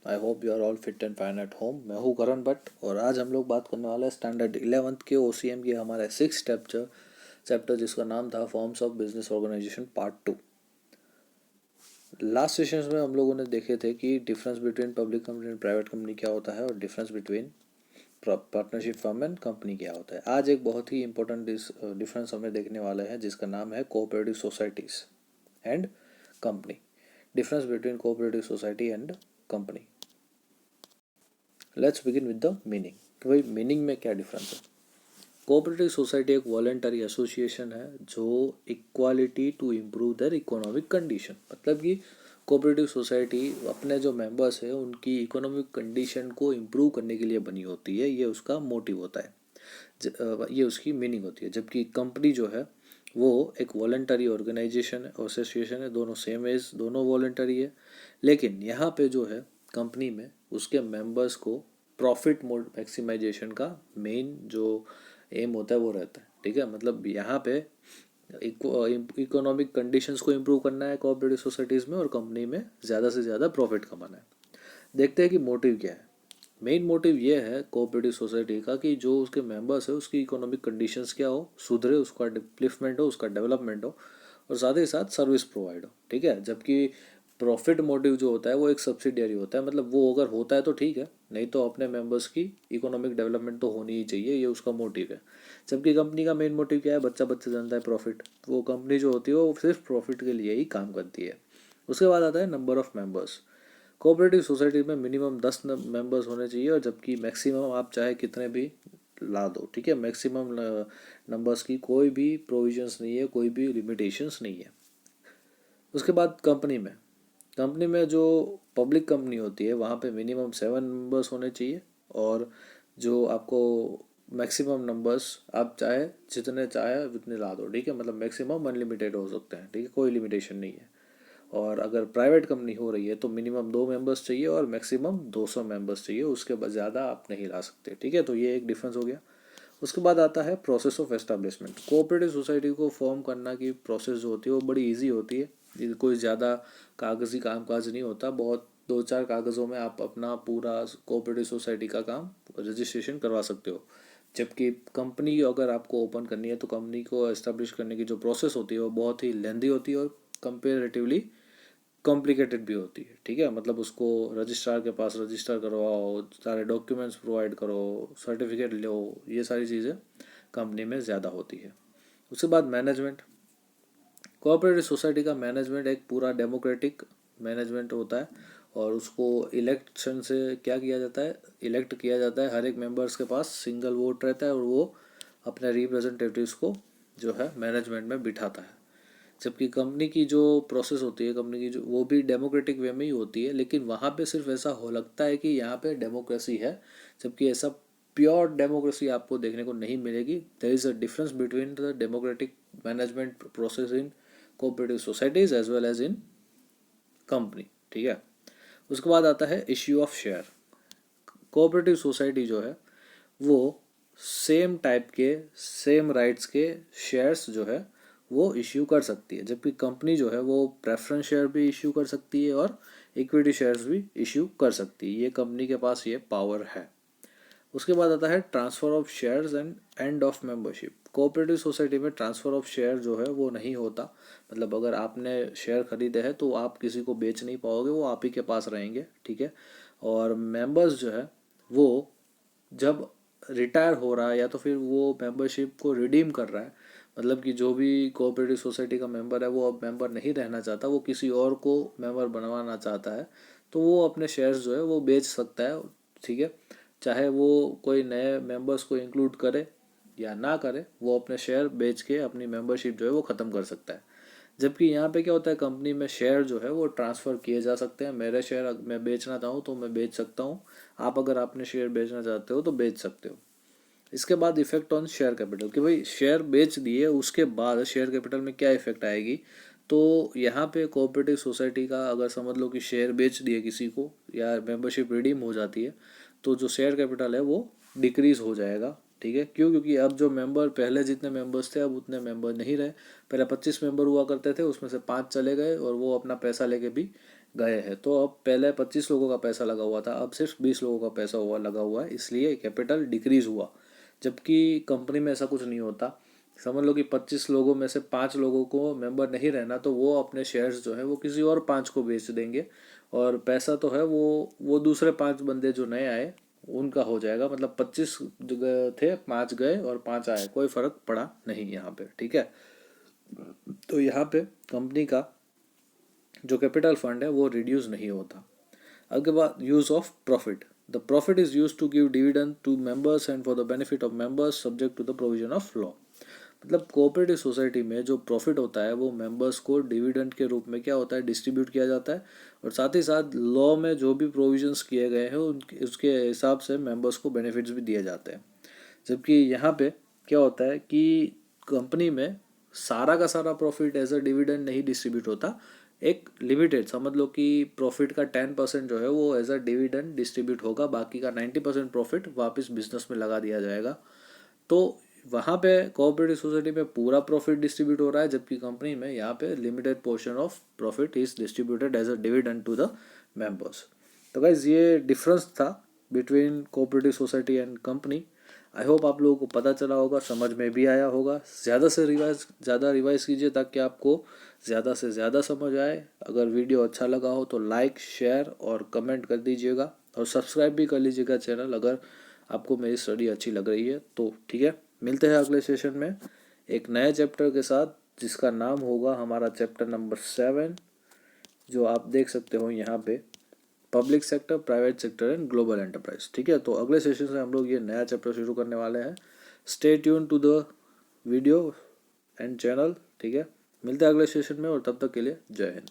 I hope you are all fit and fine at home. मैं हूँ करण भट्ट और आज हम लोग बात करने वाले हैं स्टैंडर्ड 11th के OCM की हमारे 6 चैप्टर जिसका नाम था forms of business organisation part 2। Last sessions में हम लोगों ने देखे थे कि difference between public company and private company क्या होता है और difference between partnership firm and company क्या होता है। आज एक बहुत ही इंपॉर्टेंट डिफरेंस हमें देखने वाले हैं जिसका नाम है cooperative societies and company. Difference between cooperative society and company. Let's begin with the meaning कि भाई मीनिंग में क्या डिफरेंस है। कोऑपरेटिव सोसाइटी एक वॉलेंटरी एसोसिएशन है जो equality to improve their economic condition, मतलब कि कोऑपरेटिव सोसाइटी अपने जो मेंबर्स है उनकी इकोनॉमिक कंडीशन को इम्प्रूव करने के लिए बनी होती है। ये उसका मोटिव होता है, ये उसकी मीनिंग होती है। जबकि कंपनी जो है वो एक वॉलेंटरी ऑर्गेनाइजेशन है, एसोसिएशन है, दोनों सेम एज, दोनों वॉलेंटरी है। लेकिन यहाँ पे जो है कंपनी में उसके मेंबर्स को प्रॉफिट मैक्सिमाइजेशन का मेन जो एम होता है वो रहता है। ठीक है, मतलब यहाँ पे इकोनॉमिक कंडीशंस को इम्प्रूव करना है कोऑपरेटिव सोसाइटीज़ में और कंपनी में ज़्यादा से ज़्यादा प्रॉफिट कमाना है। देखते हैं कि मोटिव क्या है। मेन मोटिव ये है कोऑपरेटिव सोसाइटी का कि जो उसके मेंबर्स है उसकी इकोनॉमिक कंडीशंस क्या हो, सुधरे, उसका डिप्लिफ्टमेंट हो, उसका डेवलपमेंट हो और साथ ही साथ सर्विस प्रोवाइड हो। ठीक है, जबकि प्रॉफिट मोटिव जो होता है वो एक सब्सिडियरी होता है, मतलब वो अगर होता है तो ठीक है, नहीं तो अपने मेंबर्स की इकोनॉमिक डेवलपमेंट तो होनी ही चाहिए, ये उसका मोटिव है। जबकि कंपनी का मेन मोटिव क्या है, बच्चा बच्चा जानता है प्रॉफिट। वो कंपनी जो होती है वो सिर्फ प्रॉफिट के लिए ही काम करती है। उसके बाद आता है number of members. Cooperative society में मिनिमम 10 मेंबर्स होने चाहिए और जबकि मैक्सिमम आप चाहे कितने भी ला दो। ठीक है, मैक्सिमम नंबर्स की कोई भी प्रोविजंस नहीं है, कोई भी लिमिटेशंस नहीं है। उसके बाद कंपनी में जो पब्लिक कंपनी होती है वहाँ पे मिनिमम 7 मेंबर्स होने चाहिए और जो आपको मैक्सिमम नंबर्स आप चाहे जितने चाहे उतने ला दो। ठीक है, मतलब मैक्सिमम अनलिमिटेड हो सकते हैं। ठीक है, कोई लिमिटेशन नहीं है। और अगर प्राइवेट कंपनी हो रही है तो मिनिमम 2 मेंबर्स चाहिए और मैक्सिमम 200 मेंबर्स चाहिए, उसके बाद ज़्यादा आप नहीं ला सकते। ठीक है, तो ये एक डिफरेंस हो गया। उसके बाद आता है process of establishment. Cooperative society को फॉर्म करना की प्रोसेस जो होती है वो बड़ी इजी होती है। कोई ज़्यादा कागजी कामकाज नहीं होता, बहुत 2-4 कागज़ों में आप अपना पूरा कोऑपरेटिव सोसाइटी का काम रजिस्ट्रेशन करवा सकते हो। जबकि कंपनी अगर आपको ओपन करनी है तो कंपनी को एस्टेब्लिश करने की जो प्रोसेस होती है वो बहुत ही लेंदी होती है और कंपेरेटिवली कॉम्प्लिकेटेड भी होती है। ठीक है, मतलब उसको रजिस्ट्रार के पास रजिस्टर करवाओ, सारे डॉक्यूमेंट्स प्रोवाइड करो, सर्टिफिकेट लो, ये सारी चीज़ें कंपनी में ज़्यादा होती है। उसके बाद मैनेजमेंट। कोऑपरेटिव सोसाइटी का मैनेजमेंट एक पूरा डेमोक्रेटिक मैनेजमेंट होता है और उसको इलेक्शन से क्या किया जाता है, इलेक्ट किया जाता है। हर एक मेंबर्स के पास सिंगल वोट रहता है और वो अपने रिप्रेजेंटेटिव्स को जो है मैनेजमेंट में बिठाता है। जबकि कंपनी की जो प्रोसेस होती है, कंपनी की जो, वो भी डेमोक्रेटिक वे में ही होती है, लेकिन वहाँ पे सिर्फ ऐसा हो लगता है कि यहाँ पे डेमोक्रेसी है, जबकि ऐसा प्योर डेमोक्रेसी आपको देखने को नहीं मिलेगी। There is a difference between the democratic management process in cooperative societies as well as in company. ठीक है, उसके बाद आता है issue of share. Cooperative society जो है वो सेम टाइप के, सेम राइट्स के शेयर्स जो है वो इश्यू कर सकती है, जबकि कंपनी जो है वो प्रेफरेंस शेयर भी इश्यू कर सकती है और इक्विटी शेयर्स भी इश्यू कर सकती है। ये कंपनी के पास ये पावर है। उसके बाद आता है transfer of shares and end of membership. Cooperative society में ट्रांसफ़र ऑफ शेयर जो है वो नहीं होता, मतलब अगर आपने शेयर खरीदे हैं तो आप किसी को बेच नहीं पाओगे, वो आप ही के पास रहेंगे। ठीक है, और मेंबर्स जो है वो जब रिटायर हो रहा है या तो फिर वो मेंबरशिप को रिडीम कर रहा है, मतलब कि जो भी कोऑपरेटिव सोसाइटी का मेंबर है वो अब मेंबर नहीं रहना चाहता, वो किसी और को मेंबर बनवाना चाहता है, तो वो अपने शेयर्स जो है वो बेच सकता है। ठीक है, चाहे वो कोई नए मेंबर्स को इंक्लूड करे या ना करे, वो अपने शेयर बेच के अपनी मेंबरशिप जो है वो ख़त्म कर सकता है। जबकि यहाँ पे क्या होता है, कंपनी में शेयर जो है वो ट्रांसफ़र किए जा सकते हैं। मेरे शेयर मैं बेचना चाहूँ तो मैं बेच सकता हूँ, आप अगर अपने शेयर बेचना चाहते हो तो बेच सकते हो। इसके बाद इफेक्ट ऑन शेयर कैपिटल, कि भाई शेयर बेच दिए उसके बाद शेयर कैपिटल में क्या इफेक्ट आएगी। तो यहाँ पे कोऑपरेटिव सोसाइटी का अगर समझ लो कि शेयर बेच दिए किसी को या मेंबरशिप रिडीम हो जाती है तो जो शेयर कैपिटल है वो डिक्रीज़ हो जाएगा। ठीक है, क्यों? क्योंकि अब जो मेंबर पहले जितने मेंबर्स थे अब उतने मेंबर नहीं रहे। पहले 25 मेंबर हुआ करते थे, उसमें से 5 चले गए और वो अपना पैसा लेके भी गए हैं। तो अब पहले 25 लोगों का पैसा लगा हुआ था, अब सिर्फ 20 लोगों का पैसा हुआ लगा हुआ है, इसलिए कैपिटल डिक्रीज हुआ। जबकि कंपनी में ऐसा कुछ नहीं होता। समझ लो कि 25 लोगों में से 5 लोगों को मेंबर नहीं रहना, तो वो अपने शेयर्स जो है वो किसी और 5 को बेच देंगे, और पैसा तो है वो दूसरे 5 बंदे जो नए आए उनका हो जाएगा। मतलब 25 थे, 5 गए और 5 आए, कोई फर्क पड़ा नहीं यहाँ पे, ठीक है। तो यहाँ पे कंपनी का जो कैपिटल फंड है वो रिड्यूस नहीं होता। आगे बात use of profit. The profit is use to give dividend to members and for the benefit of members subject to the provision of law. मतलब कोऑपरेटिव सोसाइटी में जो प्रॉफिट होता है वो मेंबर्स को डिविडेंड के रूप में क्या होता है, डिस्ट्रीब्यूट किया जाता है, और साथ ही साथ लॉ में जो भी प्रोविजंस किए गए हैं उसके हिसाब से मेंबर्स को बेनिफिट्स भी दिए जाते हैं। जबकि यहाँ पे क्या होता है कि कंपनी में सारा का सारा प्रॉफिट एज अ डिविडेंड नहीं डिस्ट्रीब्यूट होता। एक लिमिटेड, समझ लो कि प्रॉफिट का 10% जो है वो एज अ डिविडेंड डिस्ट्रीब्यूट होगा, बाकी का 90% प्रॉफिट वापस बिजनेस में लगा दिया जाएगा। तो वहाँ पे कोऑपरेटिव सोसाइटी में पूरा प्रॉफिट डिस्ट्रीब्यूट हो रहा है, जबकि कंपनी में यहाँ पे limited portion of profit is distributed as a dividend to the members. तो गाइज ये डिफरेंस था between cooperative society and company. I hope आप लोगों को पता चला होगा, समझ में भी आया होगा। ज़्यादा रिवाइज कीजिए ताकि आपको ज़्यादा से ज़्यादा समझ आए। अगर वीडियो अच्छा लगा हो तो लाइक, शेयर और कमेंट कर दीजिएगा, और सब्सक्राइब भी कर लीजिएगा चैनल अगर आपको मेरी स्टडी अच्छी लग रही है तो, ठीक है। मिलते हैं अगले सेशन में एक नए चैप्टर के साथ, जिसका नाम होगा हमारा चैप्टर नंबर 7, जो आप देख सकते हो यहाँ पे, public sector, private sector and global enterprise, ठीक है। तो अगले सेशन से हम लोग ये नया चैप्टर शुरू करने वाले हैं। Stay tune to the video and channel, ठीक है। मिलते हैं अगले सेशन में, और तब तक के लिए जय हिंद।